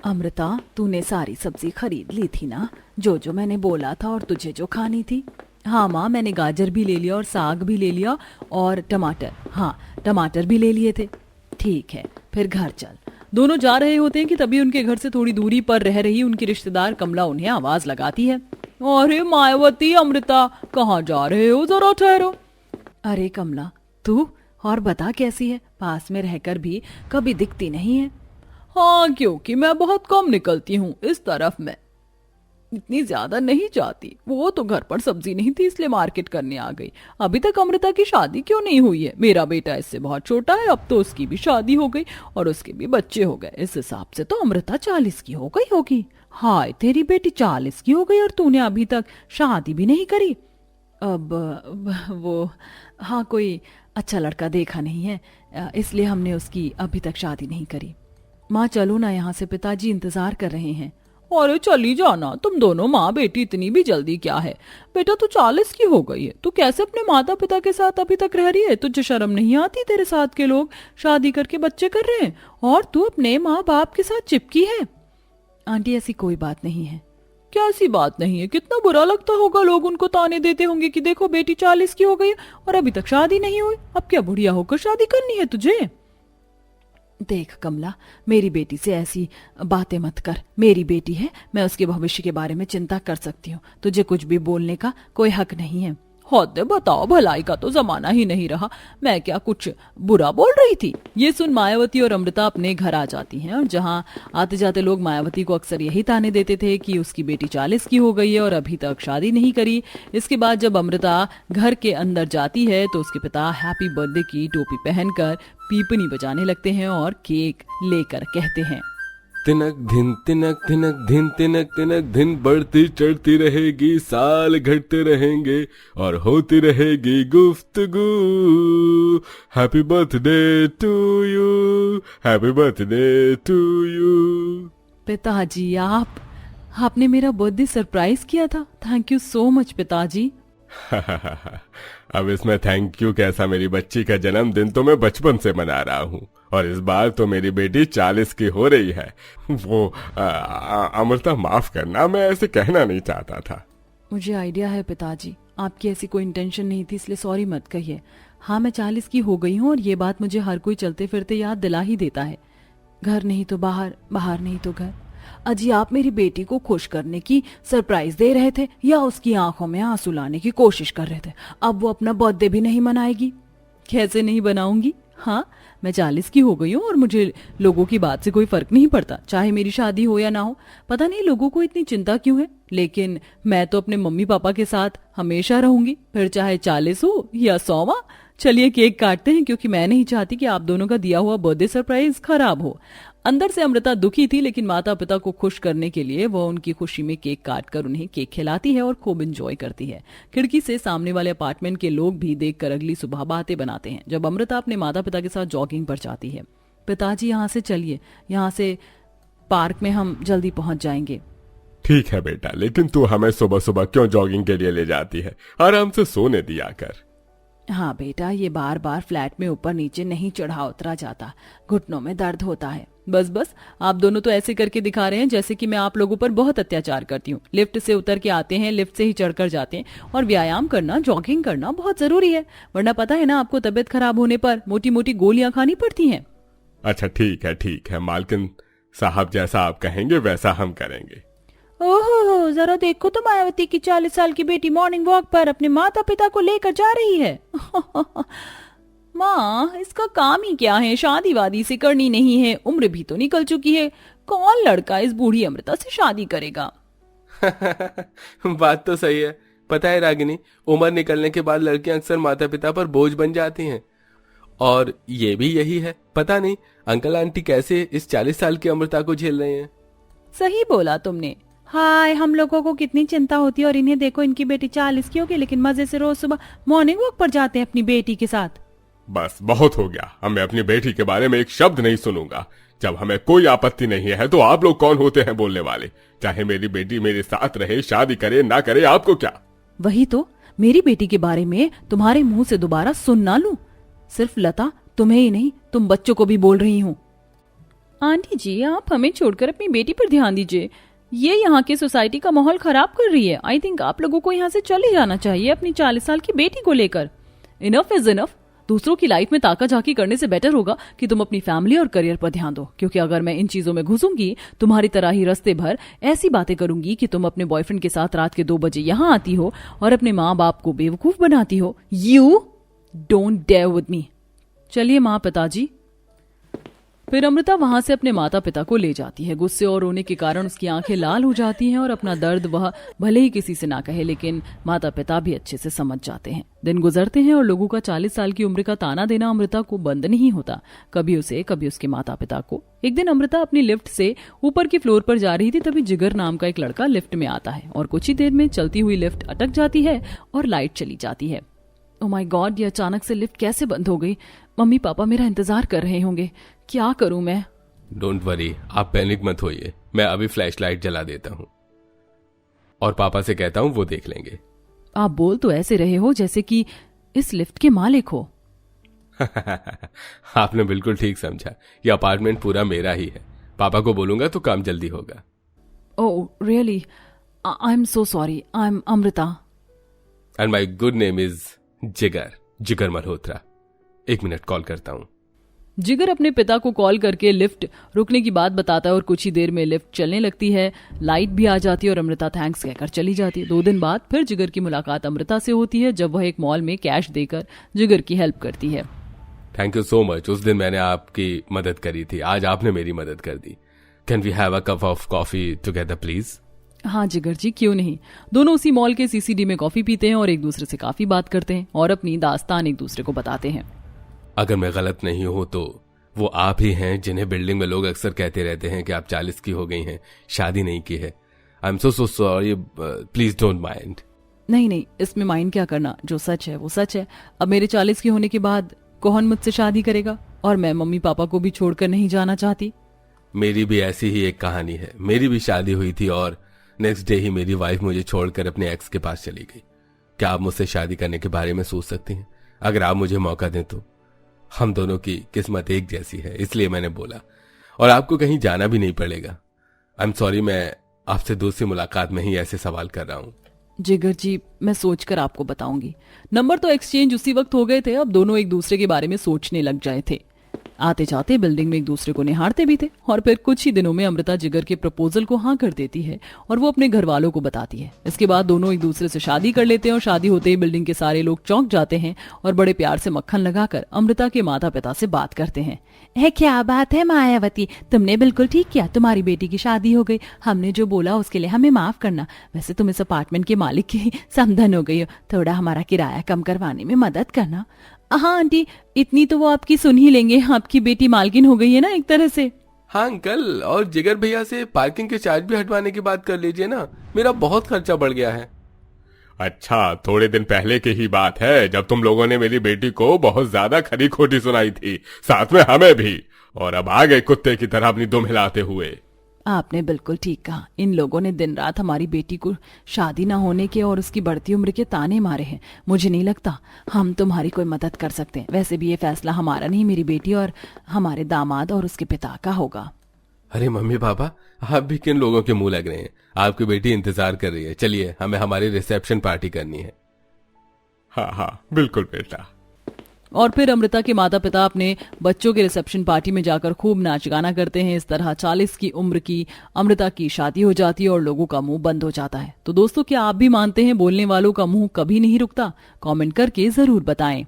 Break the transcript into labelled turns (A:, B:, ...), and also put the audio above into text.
A: अमृता, तूने सारी सब्जी खरीद ली थी ना, जो जो मैंने बोला था और तुझे जो खानी थी? हाँ माँ, मैंने गाजर भी ले लिया और साग भी ले लिया और टमाटर, हाँ टमाटर भी ले लिए थे। ठीक है, फिर घर चल। दोनों जा रहे होते हैं कि तभी उनके घर से थोड़ी दूरी पर रह रही उनकी रिश्तेदार कमला उन्हें आवाज लगाती है। अरे मायावती, अमृता, कहाँ जा रहे हो? जरा ठहरो। अरे कमला, तू और बता कैसी है? पास में रहकर भी कभी दिखती नहीं है। हाँ, क्योंकि मैं बहुत कम निकलती हूँ इस तरफ, में इतनी ज्यादा नहीं जाती। वो तो घर पर सब्जी नहीं थी इसलिए मार्केट करने आ गई। अभी तक अमृता की शादी क्यों नहीं हुई है? मेरा बेटा इससे बहुत छोटा है, अब तो उसकी भी शादी हो गई और उसके भी बच्चे हो गए। इस हिसाब से तो अमृता 40 की हो गई होगी। हाय, तेरी बेटी 40 की हो गई और तूने अभी तक शादी भी नहीं करी। अब वो, हाँ, कोई अच्छा लड़का देखा नहीं है, इसलिए हमने उसकी अभी तक शादी नहीं करी। माँ चलो ना यहाँ से, पिताजी इंतजार कर रहे हैं। अरे चली जाना, तुम दोनों माँ बेटी, इतनी भी जल्दी क्या है? बेटा तू 40 की हो गई है, तू कैसे अपने माता पिता के साथ अभी तक रह रही है? तुझे शर्म नहीं आती? तेरे साथ के लोग शादी करके बच्चे कर रहे हैं और तू अपने माँ बाप के साथ चिपकी है। आंटी, ऐसी कोई बात नहीं है। क्या ऐसी बात नहीं है? कितना बुरा लगता होगा, लोग उनको ताने देते होंगे कि देखो बेटी 40 की हो गई और अभी तक शादी नहीं हुई, अब क्या बुढ़िया होकर शादी करनी है तुझे? देख कमला, मेरी बेटी से ऐसी बातें मत कर। मेरी बेटी है, मैं उसके भविष्य के बारे में चिंता कर सकती हूँ, तुझे कुछ भी बोलने का कोई हक नहीं है। हद बताओ, भलाई का तो जमाना ही नहीं रहा, मैं क्या कुछ बुरा बोल रही थी? ये सुन मायावती और अमृता अपने घर आ जाती हैं और जहाँ आते जाते लोग मायावती को अक्सर यही ताने देते थे कि उसकी बेटी 40 की हो गई है और अभी तक शादी नहीं करी। इसके बाद जब अमृता घर के अंदर जाती है तो उसके पिता हैप्पी बर्थडे की टोपी पहनकर पीपनी बजाने लगते हैं और केक लेकर कहते हैं,
B: तिनक धिन तिनक तिनक धिन तिनक तिनक धिन, बढ़ती चढ़ती रहेगी, साल घटते रहेंगे और होती रहेगी गुफ्तगू। Happy birthday to you, happy birthday to you.
A: पिताजी, आपने मेरा बर्थडे सरप्राइज किया था। थैंक यू सो मच पिताजी।
B: अब इसमें थैंक यू कैसा? मेरी बच्ची का जन्मदिन तो मैं बचपन से मना रहा हूँ और इस बार तो मेरी बेटी 40 की हो रही है। वो अमृता, माफ करना, मैं ऐसे कहना नहीं चाहता था।
A: मुझे आइडिया है पिताजी, आपकी ऐसी कोई इंटेंशन नहीं थी, इसलिए सॉरी मत कहिए। हाँ, मैं 40 की हो गई हूँ और ये बात मुझे हर कोई चलते फिरते याद दिला ही देता है। घर नहीं तो बाहर, बाहर नहीं तो घर। अजी, आप मेरी बेटी को खुश करने की सरप्राइज दे रहे थे या उसकी आंखों में आंसू लाने की कोशिश कर रहे थे? अब वो अपना बर्थडे भी नहीं मनाएगी? कैसे नहीं बनाऊंगी? हाँ, मैं 40 की हो गई हूँ और मुझे लोगों की बात से कोई फर्क नहीं पड़ता, चाहे मेरी शादी हो या ना हो। पता नहीं लोगों को इतनी चिंता क्यों है, लेकिन मैं तो अपने मम्मी पापा के साथ हमेशा रहूंगी, फिर चाहे 40 हो या 100वां। चलिए केक काटते हैं, क्योंकि मैं नहीं चाहती कि आप दोनों का दिया हुआ बर्थडे सरप्राइज खराब हो। अंदर से अमृता दुखी थी, लेकिन माता पिता को खुश करने के लिए वह उनकी खुशी में केक काटकर उन्हें केक खिलाती है और खूब एंजॉय करती है। खिड़की से सामने वाले अपार्टमेंट के लोग भी देखकर अगली सुबह बातें बनाते हैं जब अमृता अपने माता पिता के साथ जॉगिंग पर जाती है। पिताजी, यहाँ से चलिए, यहाँ से पार्क में हम जल्दी पहुंच जाएंगे।
B: ठीक है बेटा, लेकिन तू हमें सुबह सुबह क्यों जॉगिंग के लिए ले जाती है? आराम से सोने दिया कर।
A: हाँ बेटा, ये बार बार फ्लैट में ऊपर नीचे नहीं चढ़ा उतरा जाता, घुटनों में दर्द होता है। बस आप दोनों तो ऐसे करके दिखा रहे हैं जैसे कि मैं आप लोगों पर बहुत अत्याचार करती हूँ। लिफ्ट से उतर के आते हैं, लिफ्ट से ही चढ़कर जाते हैं, और व्यायाम करना, जॉगिंग करना बहुत जरूरी है, वरना पता है ना आपको तबीयत खराब होने पर मोटी मोटी गोलियां खानी पड़ती हैं।
B: अच्छा ठीक है मालकिन साहब, जैसा आप कहेंगे वैसा हम करेंगे।
A: ओहो, जरा देखो तो मायावती की 40 साल की बेटी मॉर्निंग वॉक पर अपने माता पिता को लेकर जा रही है। माँ, इसका काम ही क्या है? शादी वादी से करनी नहीं है, उम्र भी तो निकल चुकी है, कौन लड़का इस बूढ़ी अमृता से शादी करेगा?
B: बात तो सही है। पता है रागिनी, उम्र निकलने के बाद लड़कियां अक्सर माता पिता पर बोझ बन जाती हैं, और ये भी यही है। पता नहीं अंकल आंटी कैसे इस 40 साल की अमृता को झेल रहे हैं।
A: सही बोला तुमने। हाय, हम लोगों को कितनी चिंता होती है, और इन्हें देखो, इनकी बेटी 40 की होगी लेकिन मजे से रोज सुबह मॉर्निंग वॉक पर जाते हैं अपनी बेटी के साथ।
B: बस बहुत हो गया, अब मैं अपनी बेटी के बारे में एक शब्द नहीं सुनूंगा। जब हमें कोई आपत्ति नहीं है तो आप लोग कौन होते हैं बोलने वाले? चाहे मेरी बेटी मेरे साथ रहे, शादी करे ना करे, आपको क्या?
A: वही तो, मेरी बेटी के बारे में तुम्हारे मुंह से दोबारा सुन ना लूं। सिर्फ लता, तुम्हें ही नहीं, तुम बच्चों को भी बोल रही हूँ। आंटी जी, आप हमें छोड़कर अपनी बेटी पर ध्यान दीजिए। ये यहाँ की सोसाइटी का माहौल खराब कर रही है। आई थिंक आप लोगों को यहाँ से चले जाना चाहिए अपनी 40 साल की बेटी को लेकर। Enough is enough. दूसरों की लाइफ में ताका झाकी करने से बेटर होगा कि तुम अपनी फैमिली और करियर पर ध्यान दो, क्योंकि अगर मैं इन चीजों में घुसूंगी, तुम्हारी तरह ही रास्ते भर ऐसी बातें करूंगी कि तुम अपने बॉयफ्रेंड के साथ रात के 2 बजे यहाँ आती हो और अपने माँ बाप को बेवकूफ बनाती हो। You don't dare with me. चलिए माँ, पिताजी। फिर अमृता वहां से अपने माता पिता को ले जाती है। गुस्से और रोने के कारण उसकी आंखें लाल हो जाती हैं और अपना दर्द वह भले ही किसी से ना कहे, लेकिन माता पिता भी अच्छे से समझ जाते हैं। दिन गुजरते हैं और लोगों का 40 साल की उम्र का ताना देना अमृता को बंद नहीं होता, कभी उसे कभी उसके माता पिता को। एक दिन अमृता अपनी लिफ्ट से ऊपर की फ्लोर पर जा रही थी, तभी जिगर नाम का एक लड़का लिफ्ट में आता है और कुछ ही देर में चलती हुई लिफ्ट अटक जाती है और लाइट चली जाती है। ओह माय गॉड, ये अचानक से लिफ्ट कैसे बंद हो गई? मम्मी पापा मेरा इंतजार कर रहे होंगे। क्या करूं मैं?
B: डोंट वरी, आप पैनिक मत होइए। मैं अभी फ्लैश लाइट जला देता हूँ और पापा से कहता हूँ, वो देख लेंगे।
A: आप बोल तो ऐसे रहे हो जैसे कि इस लिफ्ट के मालिक हो।
B: आपने बिल्कुल ठीक समझा। ये अपार्टमेंट पूरा मेरा ही है। पापा को बोलूंगा तो काम जल्दी होगा।
A: Oh really? I am so sorry. I am Amrita
B: and my good name is जिगर मल्होत्रा। 1 मिनट, कॉल करता हूँ।
A: जिगर अपने पिता को कॉल करके लिफ्ट रुकने की बात बताता है और कुछ ही देर में लिफ्ट चलने लगती है, लाइट भी आ जाती है और अमृता थैंक्स कहकर चली जाती है। 2 दिन बाद फिर जिगर की मुलाकात अमृता से होती है, जब वह एक मॉल में कैश देकर जिगर की हेल्प करती है।
B: Thank you so much. उस दिन मैंने आपकी मदद करी थी, आज आपने मेरी मदद कर दी। Can we have a cup of coffee together please?
A: हाँ जिगर जी, क्यों नहीं। दोनों उसी मॉल के सीसीडी में कॉफी पीते हैं और एक दूसरे से काफी बात करते हैं और अपनी दास्तान एक दूसरे को बताते हैं।
B: अगर मैं गलत नहीं हूं तो वो आप ही हैं जिन्हें बिल्डिंग में लोग अक्सर कहते रहते हैं कि आप 40 की हो गई हैं, शादी नहीं की है। I am so sorry, please don't mind.
A: नहीं, इसमें माइंड क्या करना, जो सच है वो सच है। अब मेरे 40 की होने के बाद कौन मुझसे शादी करेगा? और मैं मम्मी पापा को भी छोड़कर नहीं जाना चाहती।
B: मेरी भी ऐसी ही एक कहानी है। मेरी भी शादी हुई थी और नेक्स्ट डे ही मेरी वाइफ मुझे छोड़कर अपने एक्स के पास चली गई। क्या आप मुझसे शादी करने के बारे में सोच सकती हैं? अगर आप मुझे मौका दें तो। हम दोनों की किस्मत एक जैसी है, इसलिए मैंने बोला। और आपको कहीं जाना भी नहीं पड़ेगा। आई एम सॉरी, मैं आपसे दूसरी मुलाकात में ही ऐसे सवाल कर रहा हूँ।
A: जिगर जी, मैं सोचकर आपको बताऊंगी। नंबर तो एक्सचेंज उसी वक्त हो गए थे। अब दोनों एक दूसरे के बारे में सोचने लग जाए थे। आते जाते बिल्डिंग में एक दूसरे को निहारते भी थे और फिर कुछ ही दिनों में अमृता जिगर के प्रपोजल को हाँ कर देती है और वो अपने घर वालों को बताती है। इसके बाद दोनों एक दूसरे से शादी कर लेते हैं और शादी होते ही बिल्डिंग के सारे लोग चौंक जाते हैं और बड़े प्यार से मक्खन लगाकर अमृता के माता पिता से बात करते हैं। क्या बात है मायावती, तुमने बिल्कुल ठीक किया, तुम्हारी बेटी की शादी हो गई। हमने जो बोला उसके लिए हमें माफ करना। वैसे तुम इस अपार्टमेंट के मालिक की समधन हो गई हो, थोड़ा हमारा किराया कम करवाने में मदद करना। हाँ आंटी, इतनी तो वो आपकी सुन ही लेंगे, आपकी बेटी मालकिन हो गई है ना एक तरह से।
B: हाँ अंकल, और जिगर भैया से पार्किंग के चार्ज भी हटवाने की बात कर लीजिए ना, मेरा बहुत खर्चा बढ़ गया है। अच्छा, थोड़े दिन पहले की ही बात है जब तुम लोगों ने मेरी बेटी को बहुत ज्यादा खरी खोटी सुनाई थी, साथ में हमें भी, और अब आ गए कुत्ते की तरह अपनी दुम हिलाते हुए।
A: आपने बिल्कुल ठीक कहा। इन लोगों ने दिन रात हमारी बेटी को शादी ना होने के और उसकी बढ़ती उम्र के ताने मारे हैं। मुझे नहीं लगता हम तुम्हारी कोई मदद कर सकते हैं। वैसे भी ये फैसला हमारा नहीं, मेरी बेटी और हमारे दामाद और उसके पिता का होगा।
B: अरे मम्मी पापा, आप भी किन लोगों के मुंह लग रहे हैं? आपकी बेटी इंतजार कर रही है, चलिए हमें हमारी रिसेप्शन पार्टी करनी है। हाँ बिल्कुल बेटा।
A: और फिर अमृता के माता पिता अपने बच्चों के रिसेप्शन पार्टी में जाकर खूब नाच गाना करते हैं। इस तरह 40 की उम्र की अमृता की शादी हो जाती है और लोगों का मुंह बंद हो जाता है। तो दोस्तों, क्या आप भी मानते हैं बोलने वालों का मुंह कभी नहीं रुकता? कमेंट करके जरूर बताएं।